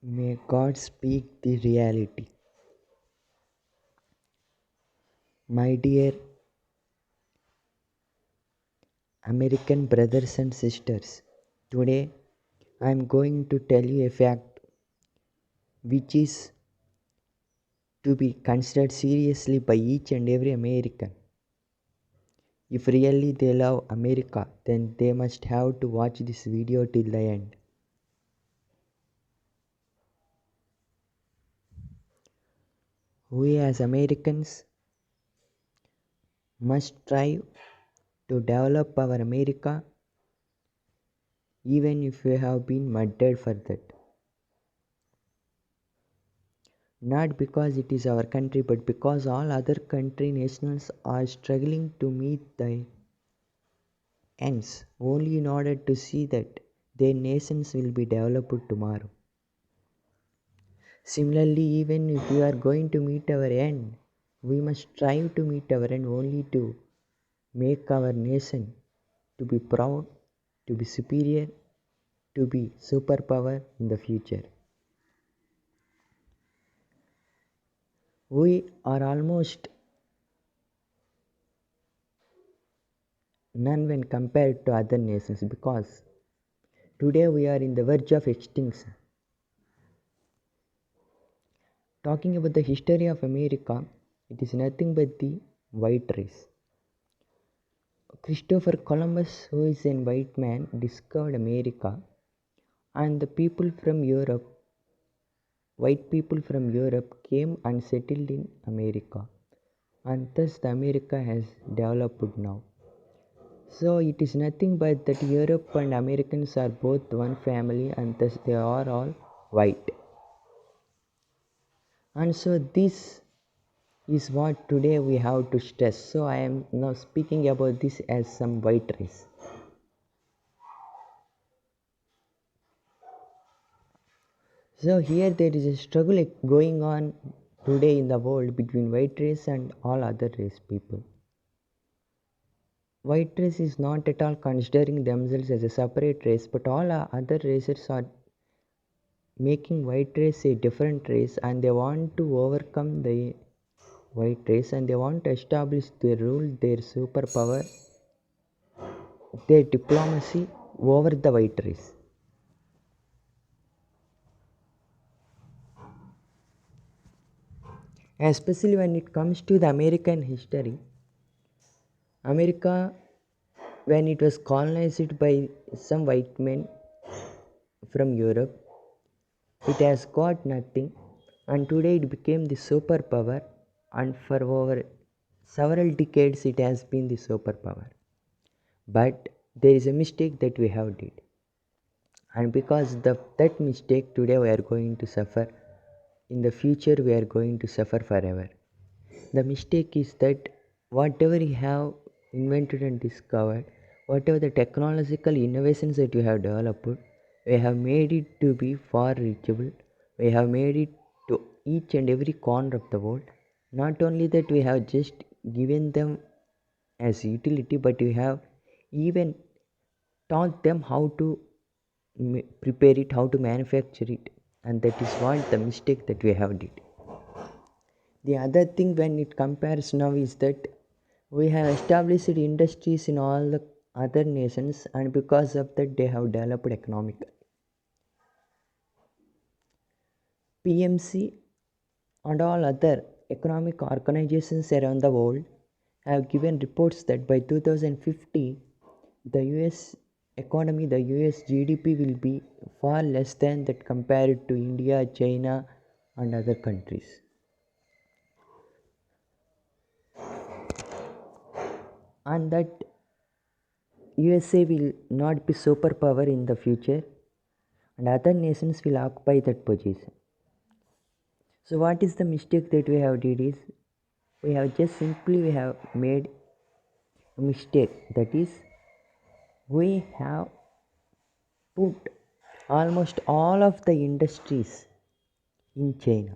May God speak the reality. My dear American brothers and sisters, today I am going to tell you a fact which is to be considered seriously by each and every American. If really they love America, then they must have to watch this video till the end. We as Americans must strive to develop our America even if we have been murdered for that. Not because it is our country, but because all other country nationals are struggling to meet the ends only in order to see that their nations will be developed tomorrow. Similarly, even if we are going to meet our end, we must strive to meet our end only to make our nation to be proud, to be superior, to be superpower in the future. We are almost none when compared to other nations because today we are in the verge of extinction. Talking about the history of America, it is nothing but the white race. Christopher Columbus, who is a white man, discovered America, and the people from Europe, white people from Europe, came and settled in America, and thus the America has developed now. So it is nothing but that Europe and Americans are both one family, and thus they are all white. And so this is what today we have to stress. So I am now speaking about this as some white race. So here there is a struggle going on today in the world between white race and all other race people. White race is not at all considering themselves as a separate race, but all other races are making white race a different race, and they want to overcome the white race, and they want to establish their rule, their superpower, their diplomacy over the white race. Especially when it comes to the American history, America, when it was colonized by some white men from Europe, it has got nothing, and today it became the superpower, and for over several decades it has been the superpower. But there is a mistake that we have did, and because that mistake today we are going to suffer. In the future we are going to suffer forever. The mistake is that whatever you have invented and discovered, whatever the technological innovations that you have developed, we have made it to be far reachable. We have made it to each and every corner of the world. Not only that, we have just given them as utility, but we have even taught them how to prepare it, how to manufacture it, and that is what the mistake that we have did. The other thing when it compares now is that we have established industries in all the other nations, and because of that they have developed economically. PMC and all other economic organizations around the world have given reports that by 2050 the US economy, the US GDP will be far less than that compared to India, China and other countries. And that USA will not be superpower in the future, and other nations will occupy that position. So what is the mistake that we have did is we have made a mistake, that is we have put almost all of the industries in China,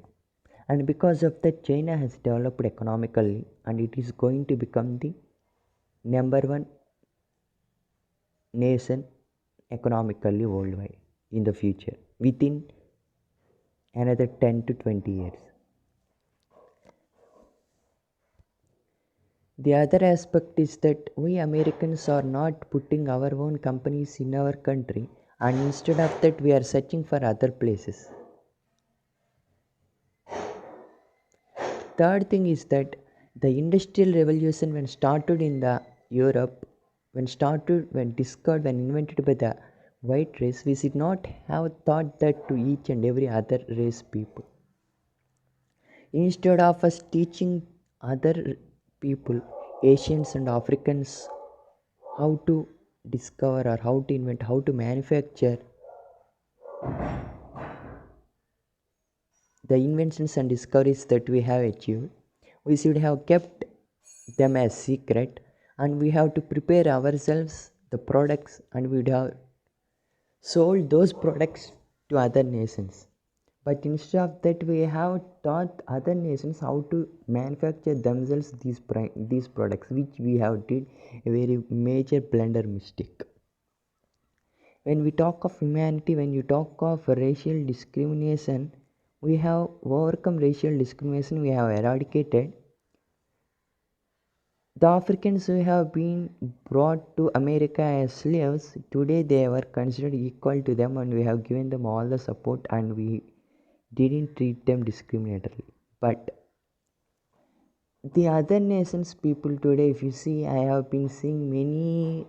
and because of that China has developed economically, and it is going to become the number one nation economically worldwide in the future within another 10 to 20 years. The other aspect is that we Americans are not putting our own companies in our country, and instead of that, we are searching for other places. Third thing is that the industrial revolution, when started in the Europe, when discovered, when invented by the white race, we should not have taught that to each and every other race people. Instead of us teaching other people, Asians and Africans, how to discover or how to invent, how to manufacture the inventions and discoveries that we have achieved, we should have kept them as secret, and we have to prepare ourselves the products, and we would have sold those products to other nations. But instead of that, we have taught other nations how to manufacture themselves these products, which we have did a very major blunder mistake. When we talk of humanity, when you talk of racial discrimination, we have overcome racial discrimination, we have eradicated. The Africans who have been brought to America as slaves, today they were considered equal to them, and we have given them all the support, and we didn't treat them discriminatorily. But the other nations people today, if you see, I have been seeing many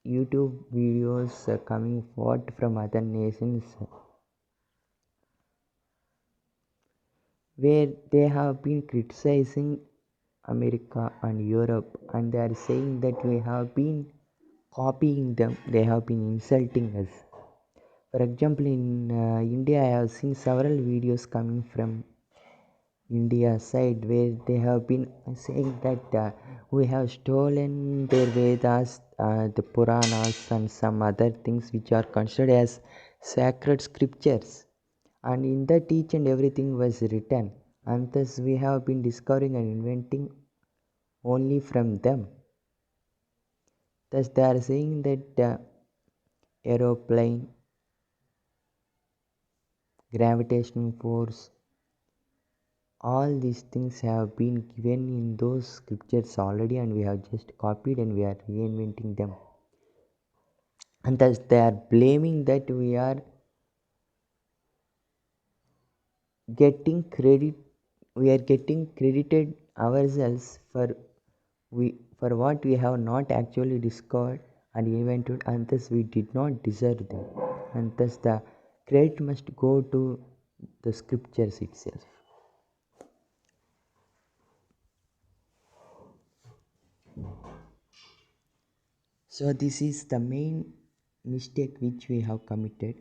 YouTube videos coming forth from other nations where they have been criticizing America and Europe, and they are saying that we have been copying them, they have been insulting us. For example, in India, I have seen several videos coming from India side where they have been saying that we have stolen their Vedas, the Puranas, and some other things which are considered as sacred scriptures, and in that each and everything was written, and thus we have been discovering and inventing only from them. Thus, they are saying that aeroplane, gravitational force, all these things have been given in those scriptures already, and we have just copied and we are reinventing them. And thus, they are blaming that we are getting credit, we are getting credited ourselves for what we have not actually discovered and invented, and thus we did not deserve them, and thus the credit must go to the scriptures itself. So this is the main mistake which we have committed,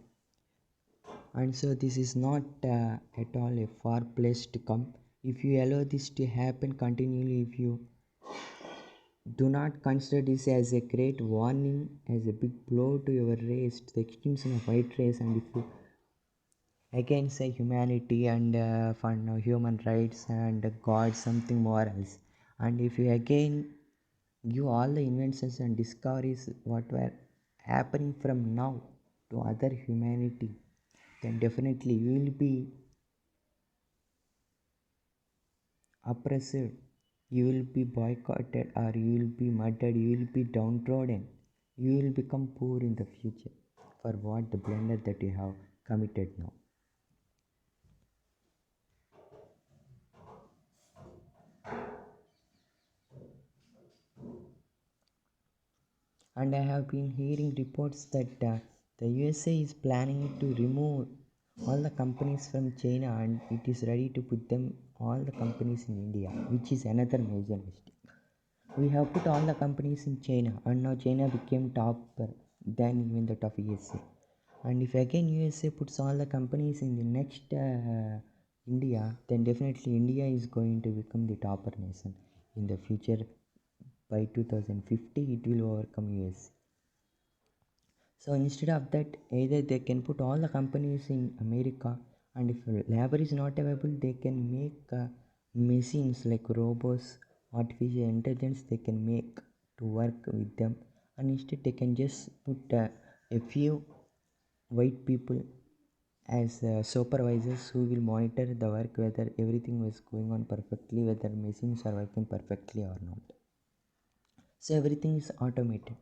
and so this is not at all a far place to come. If you allow this to happen continually, if you do not consider this as a great warning, as a big blow to your race, to the extinction of white race, and if you again say humanity and for human rights and God, something more else, and if you again give all the inventions and discoveries what were happening from now to other humanity, then definitely you will be oppressed, you will be boycotted, or you will be murdered, you will be downtrodden, you will become poor in the future for what the blunder that you have committed now. And I have been hearing reports that the USA is planning to remove all the companies from China, and it is ready to put them all the companies in India, which is another major mistake. We have put all the companies in China, and now China became topper than even that of USA. And if again USA puts all the companies in the next India, then definitely India is going to become the topper nation in the future. By 2050, it will overcome USA. So instead of that, either they can put all the companies in America, and if labor is not available, they can make machines like robots, artificial intelligence, they can make to work with them, and instead they can just put a few white people as supervisors who will monitor the work whether everything was going on perfectly, whether machines are working perfectly or not. So everything is automated.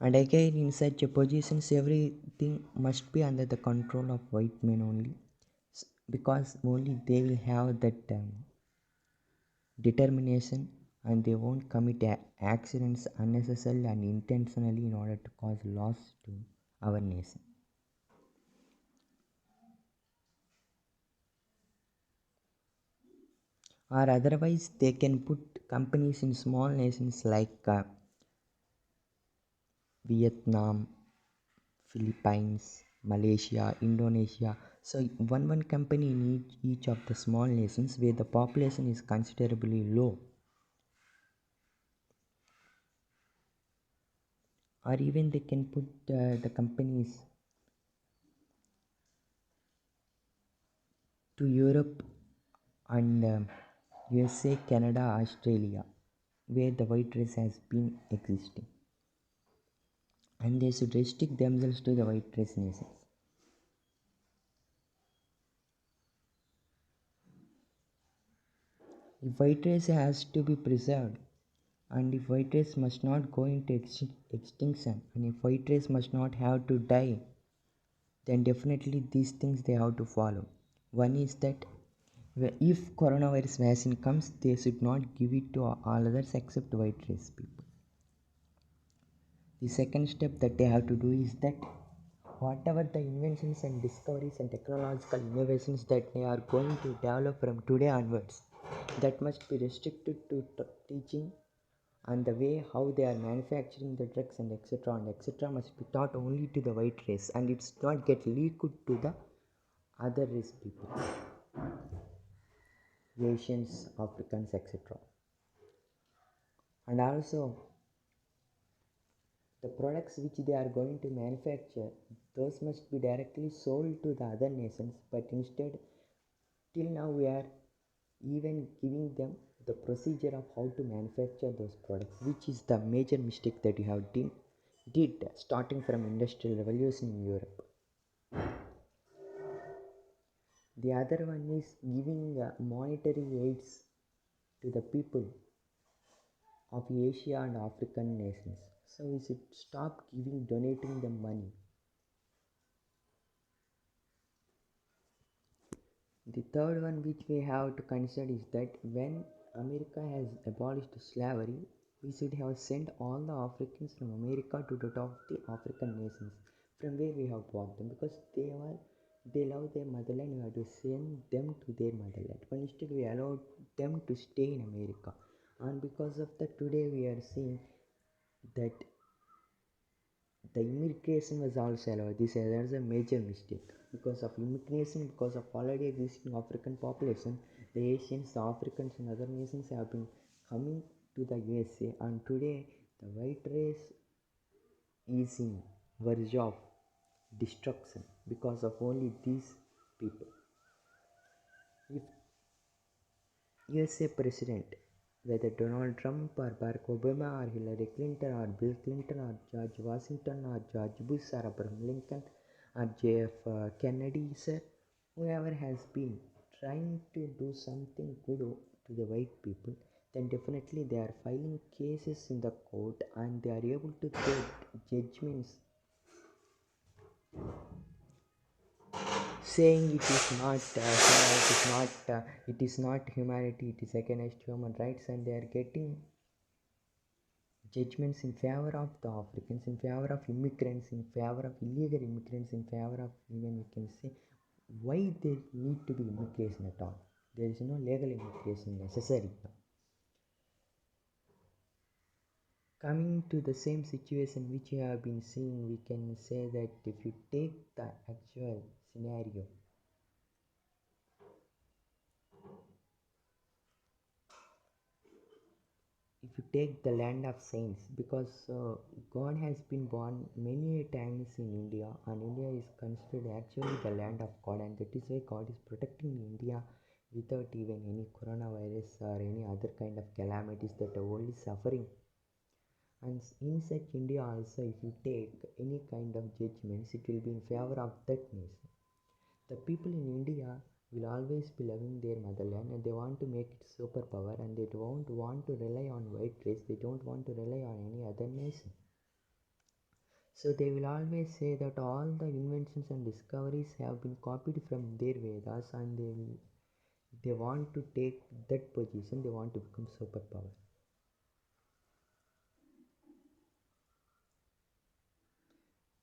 And again, in such a positions, everything must be under the control of white men only, because only they will have that determination, and they won't commit accidents unnecessarily and intentionally in order to cause loss to our nation. Or otherwise, they can put companies in small nations like Vietnam, Philippines, Malaysia, Indonesia. So one company in each of the small nations where the population is considerably low, or even they can put the companies to Europe and USA, Canada, Australia, where the white race has been existing, and they should restrict themselves to the white race nations. If white race has to be preserved, and if white race must not go into extinction, and if white race must not have to die, then definitely these things they have to follow. One is that if coronavirus vaccine comes, they should not give it to all others except white race people. The second step that they have to do is that whatever the inventions and discoveries and technological innovations that they are going to develop from today onwards, that must be restricted to teaching, and the way how they are manufacturing the drugs and etc must be taught only to the white race, and it's not get leaked to the other race people, Asians, Africans, etc. And also the products which they are going to manufacture, those must be directly sold to the other nations, but instead, till now we are even giving them the procedure of how to manufacture those products, which is the major mistake that you have did starting from industrial revolution in Europe. The other one is giving monetary aids to the people of Asia and African nations. So we should stop donating them money. The third one which we have to consider is that when America has abolished slavery, we should have sent all the Africans from America to the top of the African nations from where we have brought them, because they love their motherland. We have to send them to their motherland. But instead we allowed them to stay in America, and because of that today we are seeing that the immigration was also allowed. This is a major mistake. Because of immigration, because of already existing African population, the Asians, the Africans, and other nations have been coming to the USA, and today the white race is in verge of destruction because of only these people. If USA president, whether Donald Trump or Barack Obama or Hillary Clinton or Bill Clinton or George Washington or George Bush or Abraham Lincoln or JF Kennedy, sir, whoever has been trying to do something good to the white people, then definitely they are filing cases in the court, and they are able to get judgments saying it is not humanity, it is against human rights, and they are getting judgments in favor of the Africans, in favor of immigrants, in favor of illegal immigrants, in favor of, even we can say, why there need to be immigration at all. There is no legal immigration necessary. Coming to the same situation which you have been seeing, we can say that if you take the actual scenario, if you take the land of saints, because God has been born many times in India, and India is considered actually the land of God, and that is why God is protecting India without even any coronavirus or any other kind of calamities that are only suffering. And in such India also, if you take any kind of judgments, it will be in favor of that nation. The people in India will always be loving their motherland and they want to make it superpower and they don't want to rely on white race, they don't want to rely on any other nation. So they will always say that all the inventions and discoveries have been copied from their Vedas and they want to take that position, they want to become superpower.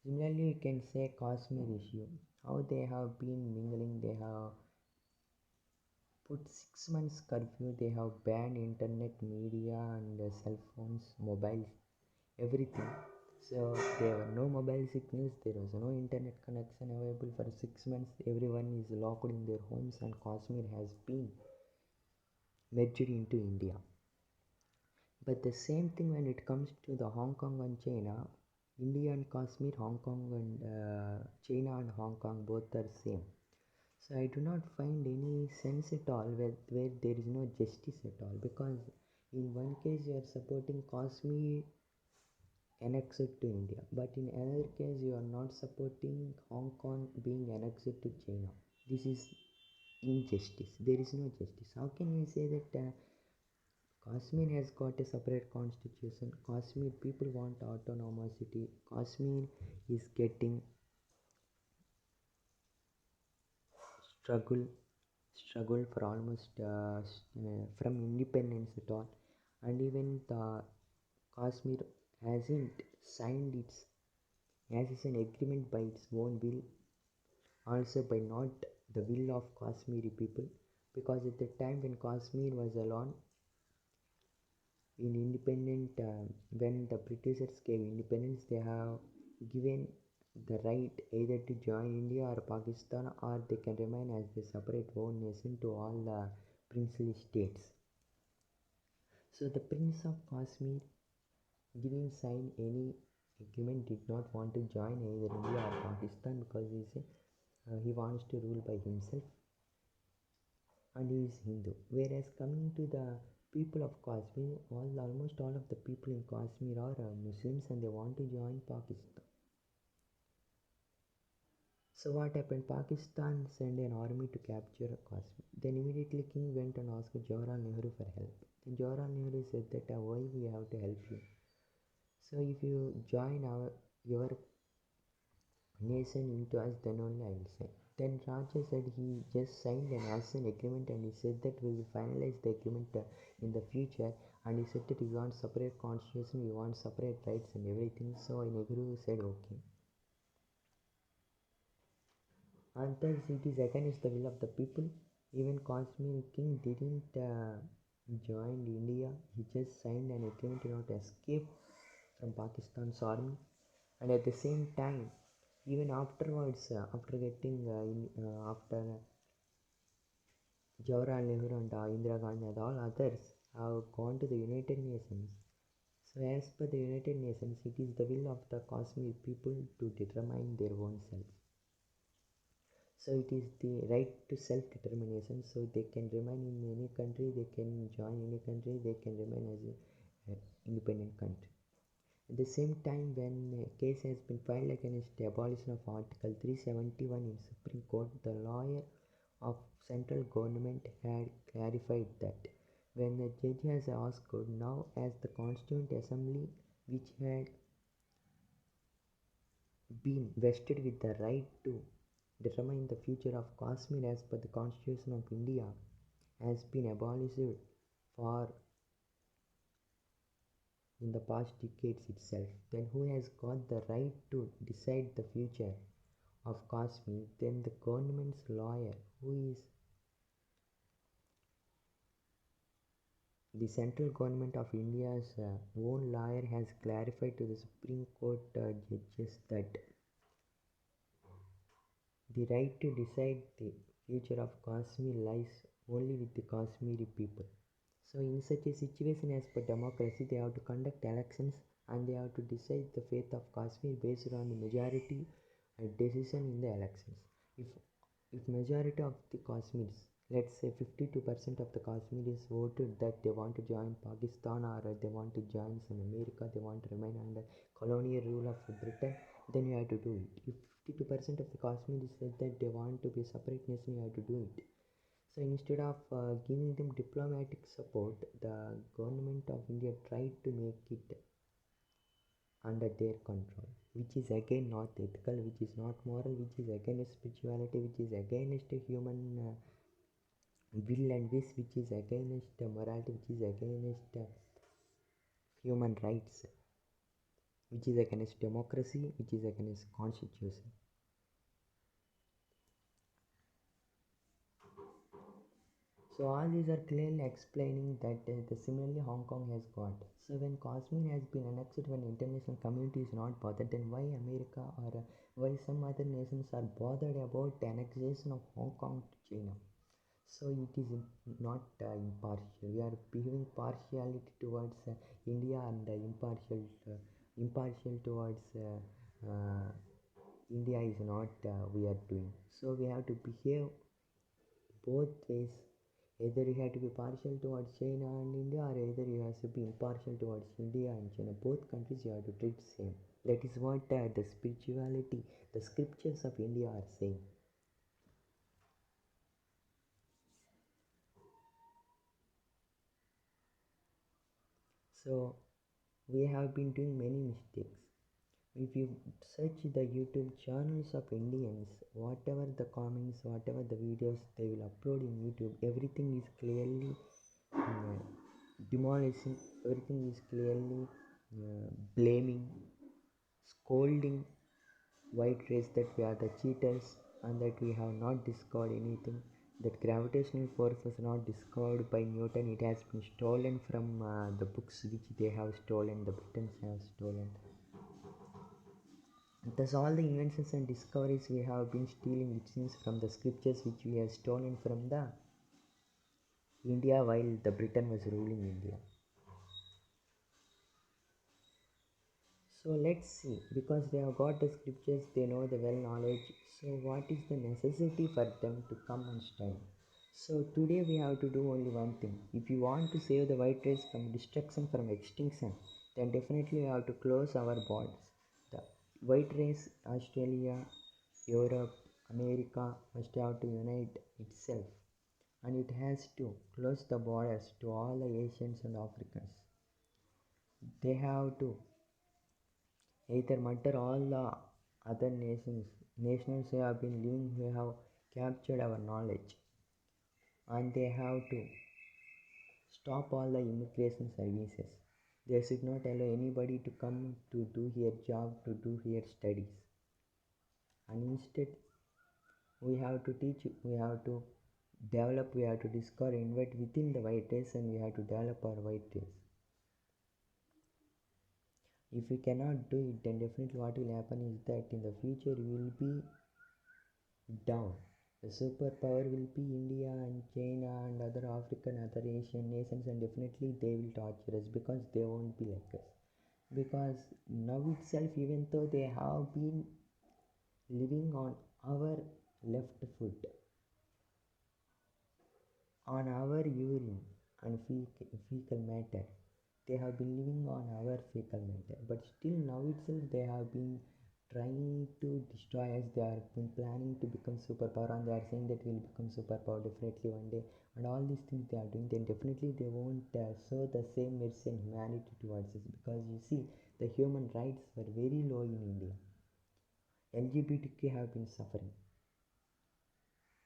Similarly, you can say Kashmir issue, how they have been mingling, they have put 6 months curfew, they have banned internet, media, and cell phones, mobiles, everything. So there were no mobile signals, there was no internet connection available for 6 months. Everyone is locked in their homes, and Kashmir has been merged into India. But the same thing when it comes to the Hong Kong and China, India and Kashmir, Hong Kong and China and Hong Kong both are same. So I do not find any sense at all where there is no justice at all, because in one case you are supporting Kashmir annexed to India, but in another case you are not supporting Hong Kong being annexed to China. This is injustice. There is no justice. How can we say that Kashmir has got a separate constitution? Kashmir people want autonomity. Kashmir is getting struggle struggle for almost from independence at all, and even the Kashmir hasn't signed its as an agreement by its own will, also by not the will of Kashmiri people, because at the time when Kashmir was alone in independent, when the Britishers gave independence, they have given the right either to join India or Pakistan, or they can remain as the separate own nation to all the princely states. So the Prince of Kashmir didn't sign any agreement, did not want to join either India or Pakistan, because he wants to rule by himself and he is Hindu. Whereas coming to the people of Kashmir, almost all of the people in Kashmir are Muslims and they want to join Pakistan. So what happened? Pakistan sent an army to capture Kashmir. Then immediately King went and asked Jawaharlal Nehru for help. Then Jawaharlal Nehru said that why we have to help you? So if you join your nation into us, then only I will sign. Then Raja said he just signed an ASEAN agreement and he said that we will finalize the agreement in the future. And he said that we want separate constitution, we want separate rights and everything. So Nehru said okay. And thus it is against the will of the people. Even Kashmir king didn't join India. He just signed an agreement in order to escape from Pakistan's army. And at the same time, even afterwards, after getting after Jawaharlal Nehru and Indira Gandhi and all others have gone to the United Nations. So as per the United Nations, it is the will of the Kashmir people to determine their own self. So it is the right to self-determination. So they can remain in any country, they can join any country, they can remain as an independent country. At the same time, when a case has been filed against the abolition of Article 371 in Supreme Court, the lawyer of central government had clarified that when the judge has asked now as the Constituent Assembly, which had been vested with the right to determine the future of Kashmir as per the Constitution of India, has been abolished for in the past decades itself, then who has got the right to decide the future of Kashmir? Then the government's lawyer, who is the central government of India's own lawyer, has clarified to the Supreme Court judges that the right to decide the future of Kashmir lies only with the Kashmiri people. So, in such a situation, as per democracy, they have to conduct elections and they have to decide the fate of Kashmir based on the majority decision in the elections. If majority of the Kashmiris, let's say 52% of the Kashmiris voted that they want to join Pakistan or they want to join some America, they want to remain under colonial rule of Britain, then you have to do it. If 52% of the Kashmiris said that they want to be a separate nation, you have to do it. So instead of giving them diplomatic support, the government of India tried to make it under their control, which is again not ethical, which is not moral, which is against spirituality, which is against human will and wish, which is against morality, which is against human rights, which is against democracy, which is against constitution. So all these are clearly explaining that the similarly Hong Kong has got. So when Kashmir has been annexed, when international community is not bothered, then why America or why some other nations are bothered about the annexation of Hong Kong to China? So it is not impartial. We are behaving partiality towards India and impartial towards India is not we are doing. So we have to behave both ways. Either you have to be partial towards China and India, or either you have to be impartial towards India and China. Both countries you have to treat same. That is what the spirituality, the scriptures of India are saying. So we have been doing many mistakes. If you search the YouTube channels of Indians, whatever the comments, whatever the videos they will upload in YouTube, everything is clearly uh, demolishing, everything is clearly blaming, scolding white race that we are the cheaters and that we have not discovered anything. That gravitational force was not discovered by Newton, it has been stolen from the books which they have stolen, the Britons have stolen. Thus, all the inventions and discoveries we have been stealing, which seems from the scriptures which we have stolen from the India while the Britain was ruling India. So let's see, because they have got the scriptures, they know the well knowledge. So what is the necessity for them to come and stand? So today we have to do only one thing. If you want to save the white race from destruction, from extinction, then definitely we have to close our borders. The white race, Australia, Europe, America must have to unite itself, and it has to close the borders to all the Asians and Africans. They have to either murder all the other nations who have been living, who have captured our knowledge, and they have to stop all the immigration services. They should not allow anybody to come to do here job, to do here studies. And instead, we have to teach, we have to develop, we have to discover, invite within the white race, and we have to develop our white race. If we cannot do it, then definitely what will happen is that in the future we will be down. The superpower will be India and China and other African, other Asian nations, and definitely they will torture us because they won't be like us. Because now itself, even though they have been living on our left foot, on our urine and fecal matter, they have been living on our fecal matter, but still now itself they have been trying to destroy us. They are been planning to become superpower, and they are saying that we'll become superpower definitely one day, and all these things they are doing, then definitely they won't show the same mercy and humanity towards us. Because you see, the human rights were very low in India. LGBTQ have been suffering.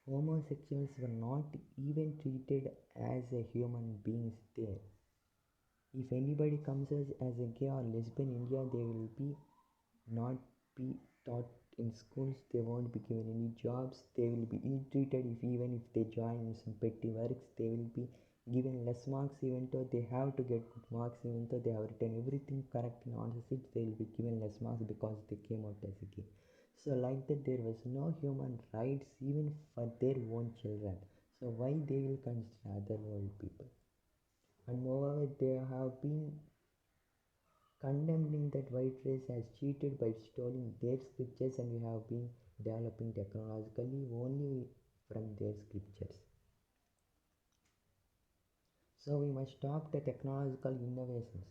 Homosexuals were not even treated as a human beings there. If anybody comes as a gay or lesbian in India, they will be not be taught in schools, they won't be given any jobs, they will be ill treated. If even if they join in some petty works, they will be given less marks, even though they have to get good marks, even though they have written everything correct in answer sheets, they will be given less marks because they came out as a gay. So like that, there was no human rights even for their own children. So why they will consider other world people? And moreover, they have been condemning that white race has cheated by stealing their scriptures, and we have been developing technologically only from their scriptures. So we must stop the technological innovations.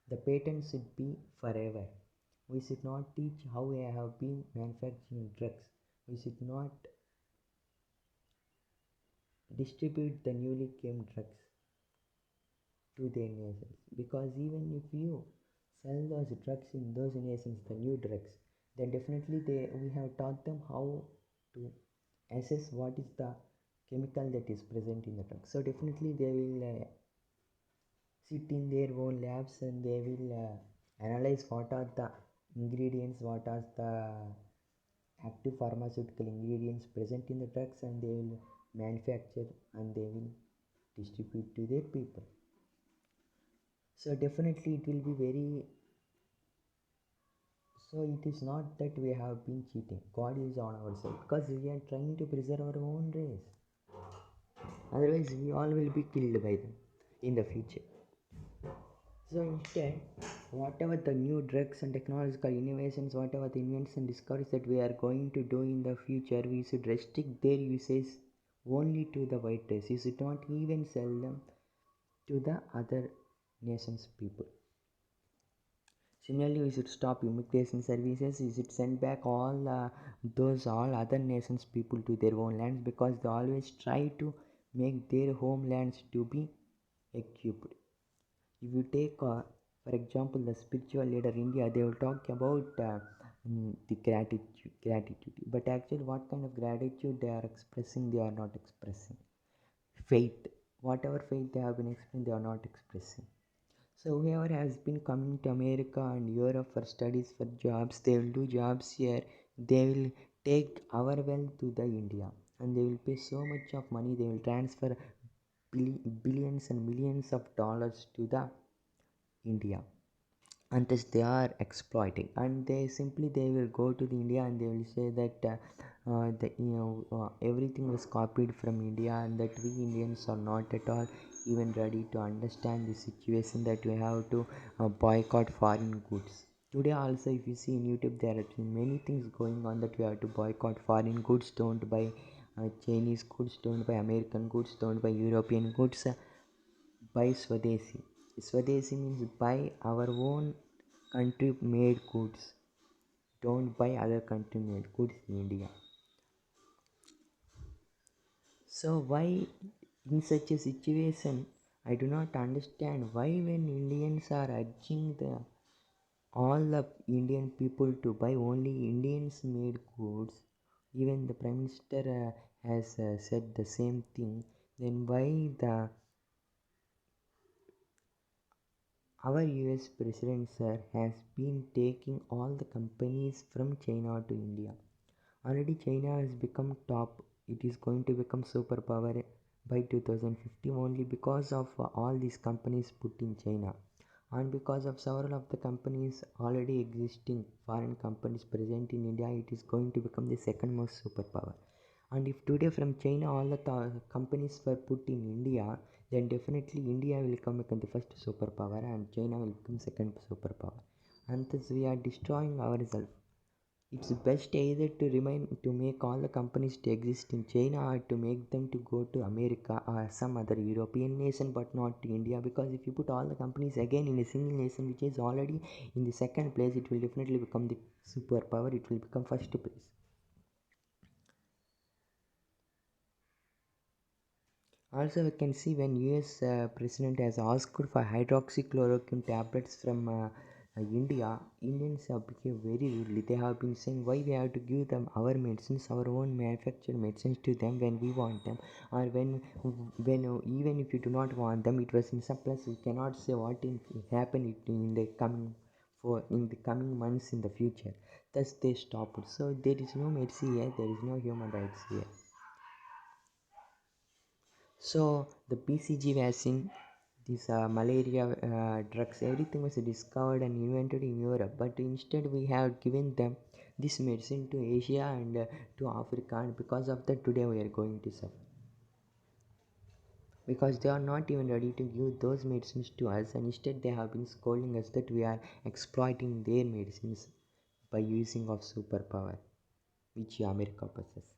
The patents should be forever. We should not teach how we have been manufacturing drugs. We should not distribute the newly came drugs to their nations, because even if you sell those drugs in those nations, the new drugs, then definitely we have taught them how to assess what is the chemical that is present in the drug. So definitely they will sit in their own labs and they will analyze what are the ingredients, what are the active pharmaceutical ingredients present in the drugs, and they will manufacture and they will distribute to their people. So definitely it will be very, so it is not that we have been cheating. God is on our side because we are trying to preserve our own race. Otherwise, we all will be killed by them in the future. So instead, whatever the new drugs and technological innovations, whatever the inventions and discoveries that we are going to do in the future, we should restrict their usage only to the white race. We should not even sell them to the other nations' people. Similarly, we should stop immigration services. We should send back all other nations' people to their own lands, because they always try to make their homelands to be equipped. If you take, for example, the spiritual leader India, they will talk about the gratitude. But actually, what kind of gratitude they are expressing, they are not expressing. Faith, whatever faith they have been expressing, they are not expressing. So whoever has been coming to America and Europe for studies, for jobs, they will do jobs here. They will take our wealth to the India, and they will pay so much of money. They will transfer billions and millions of dollars to the India, and thus they are exploiting. And they will go to the India and they will say that everything was copied from India, and that we Indians are not at all even ready to understand the situation, that we have to boycott foreign goods. Today also, if you see in YouTube, there are many things going on that we have to boycott foreign goods. Don't buy Chinese goods, don't buy American goods, don't buy European goods, buy Swadeshi. Swadeshi means buy our own country made goods. Don't buy other country made goods in India. So why in such a situation, I do not understand why when Indians are urging all the Indian people to buy only Indians made goods, even the Prime Minister has said the same thing, then why the our US President sir has been taking all the companies from China to India? Already China has become top. It is going to become superpower by 2050 only because of all these companies put in China, and because of several of the companies already existing, foreign companies present in India, it is going to become the second most superpower. And if today from China all the companies were put in India, then definitely India will become the first superpower and China will become second superpower. And thus we are destroying ourselves. It's best either to remain to make all the companies to exist in China, or to make them to go to America or some other European nation, but not to India. Because if you put all the companies again in a single nation which is already in the second place, it will definitely become the superpower. It will become first place. Also, we can see when US president has asked for hydroxychloroquine tablets from India, Indians have become very rudely. They have been saying why we have to give them our medicines, our own manufactured medicines to them when we want them, or when even if you do not want them, it was in surplus. We cannot say what will happen in the coming in the coming months in the future. Thus, they stopped. So there is no medicine here. There is no human rights here. So the BCG vaccine, this malaria drugs, everything was discovered and invented in Europe. But instead, we have given them this medicine to Asia and to Africa, and because of that, today we are going to suffer. Because they are not even ready to give those medicines to us, and instead they have been scolding us that we are exploiting their medicines by using of superpower, which America possesses.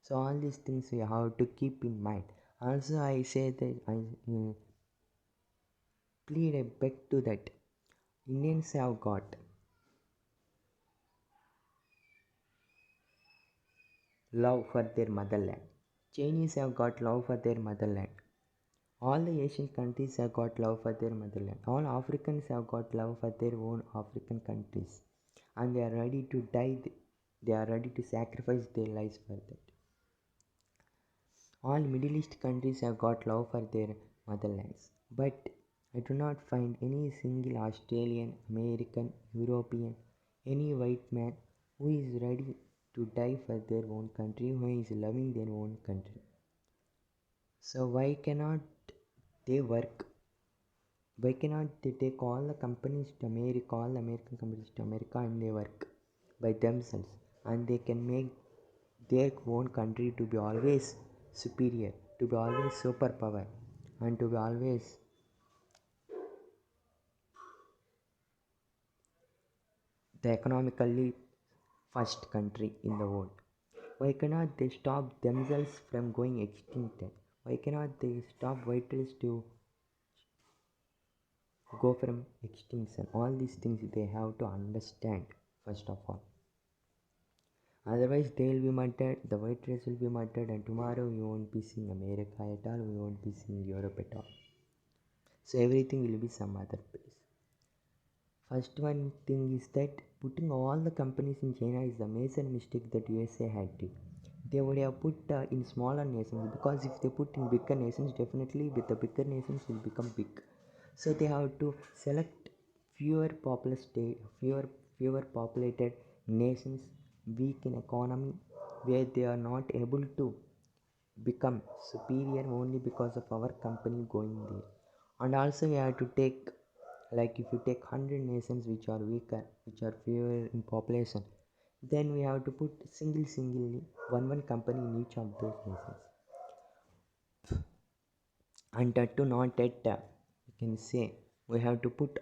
So all these things we have to keep in mind. Also, I say that I plead a beg to that Indians have got love for their motherland. Chinese have got love for their motherland. All the Asian countries have got love for their motherland. All Africans have got love for their own African countries. And they are ready to die, they are ready to sacrifice their lives for that. All Middle East countries have got love for their motherlands. But I do not find any single Australian, American, European, any white man who is ready to die for their own country, who is loving their own country. So why cannot they work? Why cannot they take all the companies to America, all the American companies to America, and they work by themselves, and they can make their own country to be always superior, to be always superpower, and to be always the economically first country in the world. Why cannot they stop themselves from going extinct? Why cannot they stop white race to go from extinction? All these things they have to understand first of all. Otherwise, they will be murdered, the white race will be murdered, and tomorrow we won't be seeing America at all, we won't be seeing Europe at all. So everything will be some other place. First one thing is that putting all the companies in China is the major mistake that USA had to. They would have put in smaller nations, because if they put in bigger nations, definitely with the bigger nations will become big. So they have to select fewer populous fewer populated nations, weak in economy, where they are not able to become superior only because of our company going there. And also we have to take, like if you take 100 nations which are weaker, which are fewer in population, then we have to put singly one company in each of those nations. And that to not that you can say we have to put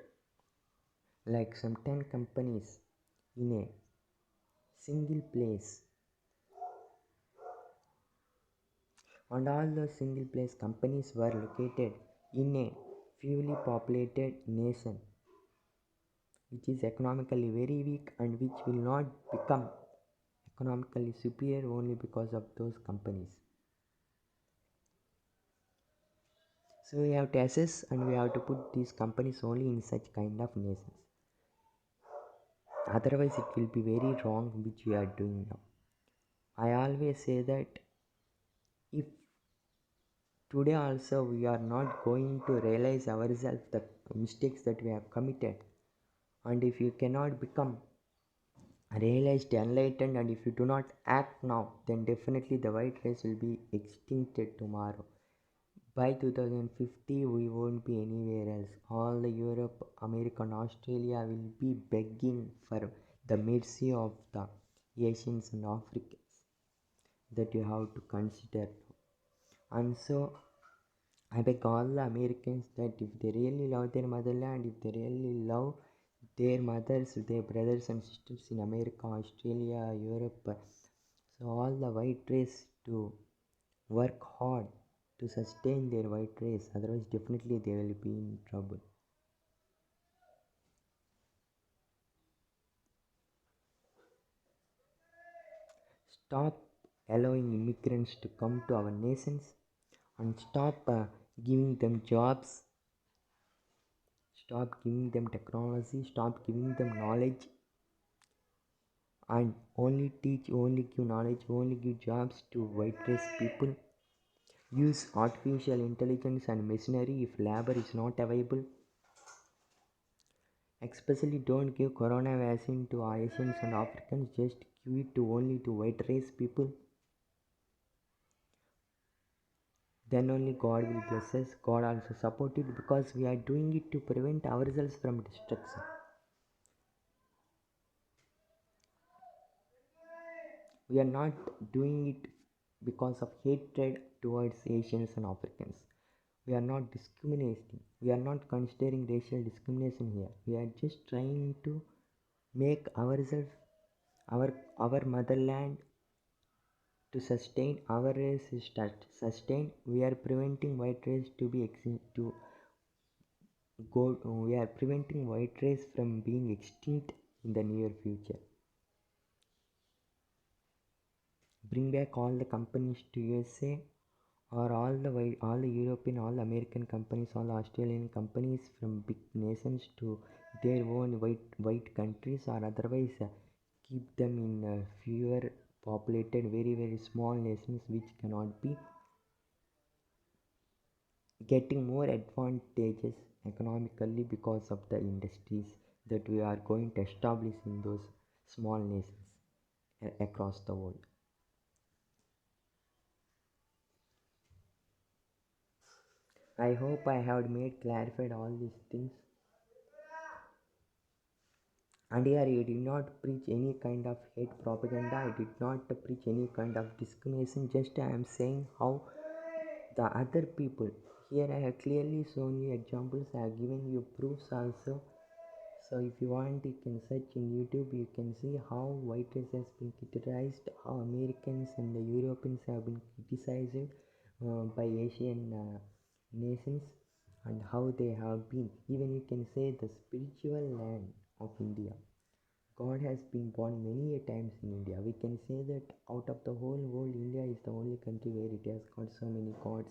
like some 10 companies in a single place, and all those single place companies were located in a fewly populated nation which is economically very weak and which will not become economically superior only because of those companies. So we have to assess and we have to put these companies only in such kind of nations. Otherwise it will be very wrong which we are doing now. I always say that if today also we are not going to realize ourselves the mistakes that we have committed, and if you cannot become realized, enlightened, and if you do not act now, then definitely the white race will be extincted tomorrow. By 2050, we won't be anywhere else. All the Europe, America, and Australia will be begging for the mercy of the Asians and Africans that you have to consider. And so, I beg all the Americans that if they really love their motherland, if they really love their mothers, their brothers and sisters in America, Australia, Europe, so all the white race to work hard to sustain their white race, otherwise definitely they will be in trouble. Stop allowing immigrants to come to our nations, and stop giving them jobs, stop giving them technology, stop giving them knowledge, and only teach, only give knowledge, only give jobs to white race people. Use artificial intelligence and machinery if labor is not available. Especially don't give corona vaccine to Asians and Africans, just give it to only to white race people. Then only God will bless us. God also support it, because we are doing it to prevent ourselves from destruction. We are not doing it because of hatred towards Asians and Africans. We are not discriminating. We are not considering racial discrimination here. We are just trying to make ourselves, our motherland, to sustain our race is sustain. We are preventing white race to be to go. We are preventing white race from being extinct in the near future. bring back all the companies to USA, or all the European, all the American companies, all the Australian companies from big nations to their own white countries, or otherwise keep them in fewer populated, very small nations which cannot be getting more advantages economically because of the industries that we are going to establish in those small nations across the world. I hope I have made clarified all these things. And here I did not preach any kind of hate propaganda. I did not preach any kind of discrimination. Just I am saying how the other people. Here I have clearly shown you examples. I have given you proofs also. So if you want, you can search in YouTube. You can see how white race has been criticized, how Americans and the Europeans have been criticized by Asian nations, and how they have been. Even you can say the spiritual land of India. God has been born many a times in India. We can say that out of the whole world, India is the only country where it has got so many gods.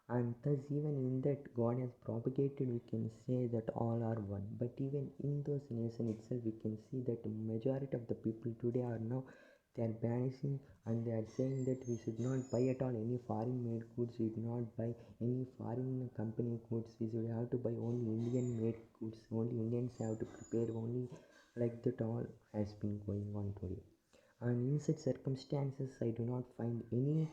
And thus, even in that, God has propagated, we can say that all are one. But even in those nations itself, we can see that majority of the people today are now they are banishing, and they are saying that we should not buy at all any foreign made goods, we should not buy any foreign company goods, we should have to buy only Indian made goods, only Indians have to prepare, only like that all has been going on today. And in such circumstances, I do not find any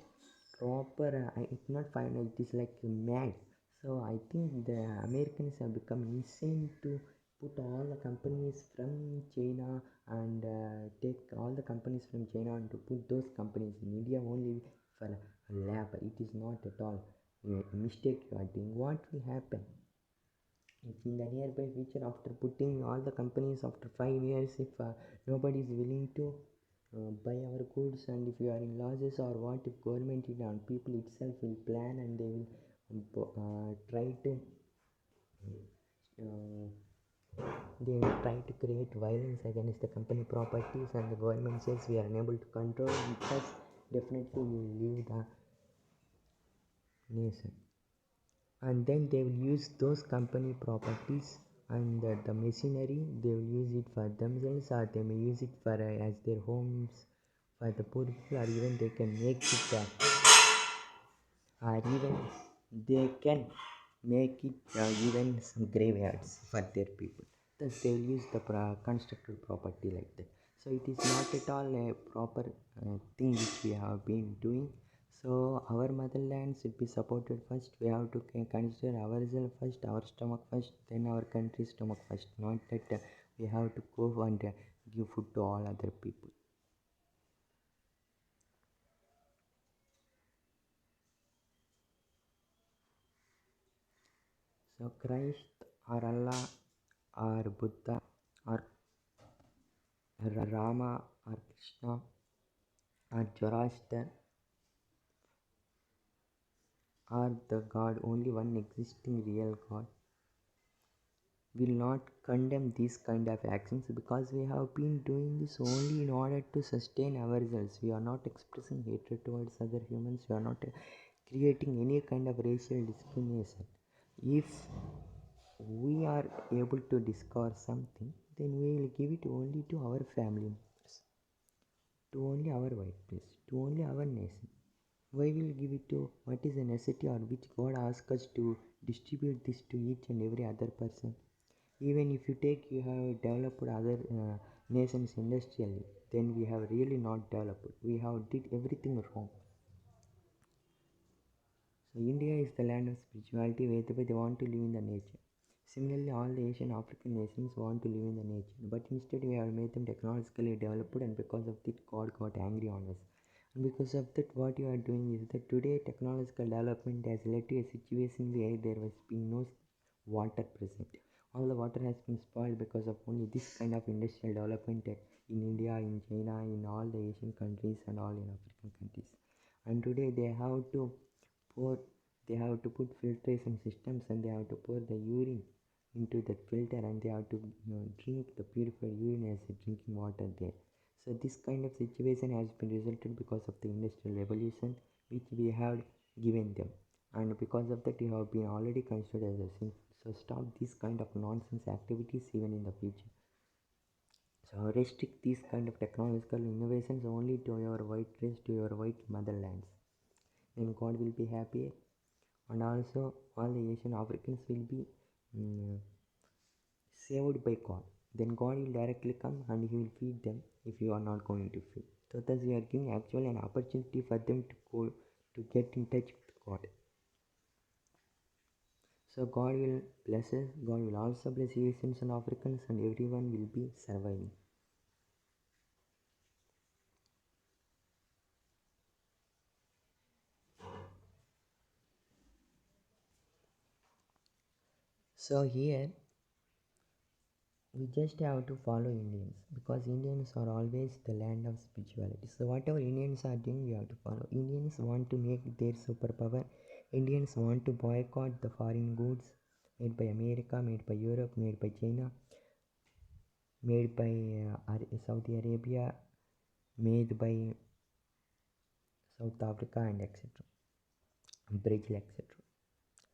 proper, I do not find it is like mad. So I think the Americans have become insane to put all the companies from China and take all the companies from China and to put those companies in India only for labor. It is not at all a mistake you are doing. What will happen if in the nearby future, after putting all the companies after 5 years, if nobody is willing to buy our goods, and if you are in losses, or what if government and people itself will plan and they will try to uh, they will try to create violence against the company properties, and the government says we are unable to control it, thus definitely we will leave the nation. And then they will use those company properties and the machinery, they will use it for themselves, or they may use it for as their homes for the poor people, or even they can make it or even they can make it even some graveyards for their people. Thus they will use the constructed property like that. So it is not at all a proper thing which we have been doing. So our motherland should be supported first. We have to consider ourselves first, our stomach first, then our country's stomach first. Not that we have to go and give food to all other people. So Christ or Allah or Buddha or Rama or Krishna or Zoroaster or the God, only one existing real God, will not condemn these kind of actions, because we have been doing this only in order to sustain ourselves. We are not expressing hatred towards other humans, we are not creating any kind of racial discrimination. If we are able to discover something, then we will give it only to our family members, to only our workplace, to only our nation. Why will give it to what is a necessity or which God asks us to distribute this to each and every other person? Even if you take, you have developed other nations industrially, then we have really not developed. We have did everything wrong. So India is the land of spirituality where they want to live in the nature. Similarly, all the Asian African nations want to live in the nature, but instead we have made them technologically developed, and because of that, God got angry on us. And because of that, what you are doing is that today technological development has led to a situation where there has been no water present. All the water has been spoiled because of only this kind of industrial development in India, in China, in all the Asian countries, and all in African countries. And today pour they have to put filtration systems, and they have to pour the urine into that filter, and they have to drink the purified urine as a drinking water there. So this kind of situation has been resulted because of the industrial revolution which we have given them, and because of that you have been already considered as a sin. So stop this kind of nonsense activities even in the future. So restrict these kind of technological innovations only to your white race, to your white motherlands. Then God will be happy, and also all the Asian Africans will be mm, saved by God. Then God will directly come and He will feed them if you are not going to feed. So thus we are giving actually an opportunity for them to go to get in touch with God. So God will bless us. God will also bless Asians and Africans, and everyone will be surviving. So here we just have to follow Indians, because Indians are always the land of spirituality. So whatever Indians are doing, we have to follow. Indians want to make their superpower. Indians want to boycott the foreign goods made by America, made by Europe, made by China, made by Saudi Arabia, made by South Africa, and etc. Brazil, etc.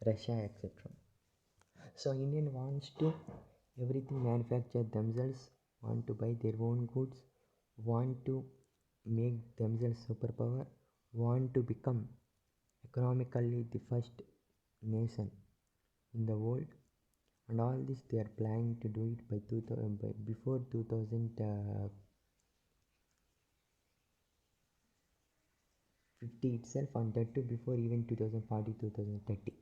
Russia, etc. So Indian wants to everything manufacture themselves, want to buy their own goods, want to make themselves superpower, want to become economically the first nation in the world, and all this they are planning to do it by before 2050 itself, and that too before even 2040 2030.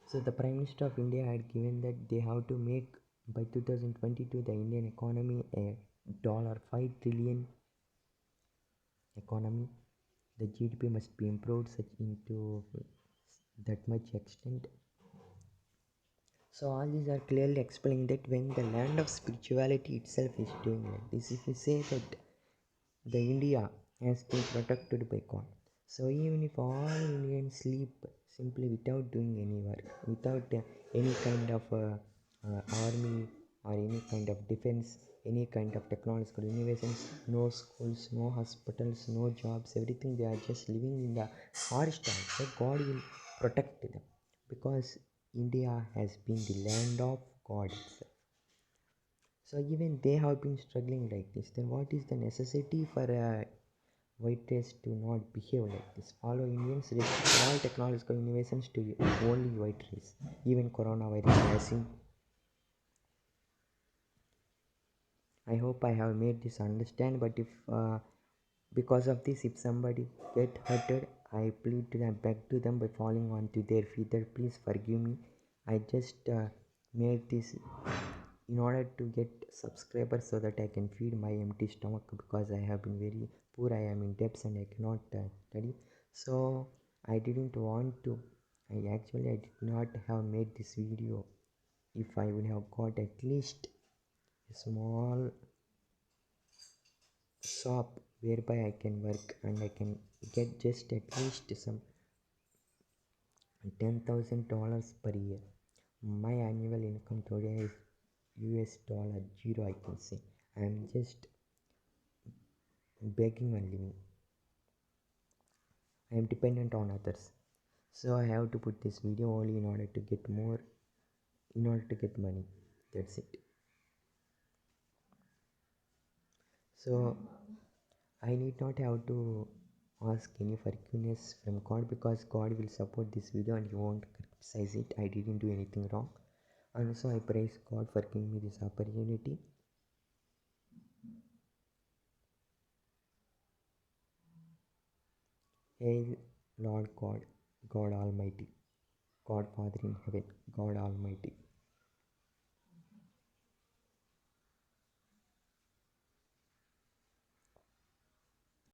So the Prime Minister of India had given that they have to make by 2022 the Indian economy a $5 trillion economy. The GDP must be improved such into that much extent. So all these are clearly explaining that when the land of spirituality itself is doing like this, if we say that the India has been protected by God. So even if all Indians sleep simply without doing any work, without any kind of army or any kind of defense, any kind of technological innovations, no schools, no hospitals, no jobs, everything, they are just living in the forest also, God will protect them, because India has been the land of God itself. So even they have been struggling like this, then what is the necessity for a white race to not behave like this? Follow Indians, restrict all technological innovations to only white race. Even coronavirus vaccine. I hope I have made this understand. But if because of this, if somebody get hurted, I plead to them, beg to them by falling onto their feet that please forgive me. I just made this in order to get subscribers so that I can feed my empty stomach, because I have been very poor. I am in debts and I cannot study. So I didn't want to. I did not have made this video if I would have got at least a small shop whereby I can work and I can get just at least some $10,000 per year. My annual income today is US dollar zero, I can say. I am just begging and living. I am dependent on others. So I have to put this video only in order to get more, in order to get money. That's it. So I need not have to ask any forgiveness from God, because God will support this video and He won't criticize it. I didn't do anything wrong. And also I praise God for giving me this opportunity. Hail Lord God, God Almighty, God Father in heaven, God Almighty.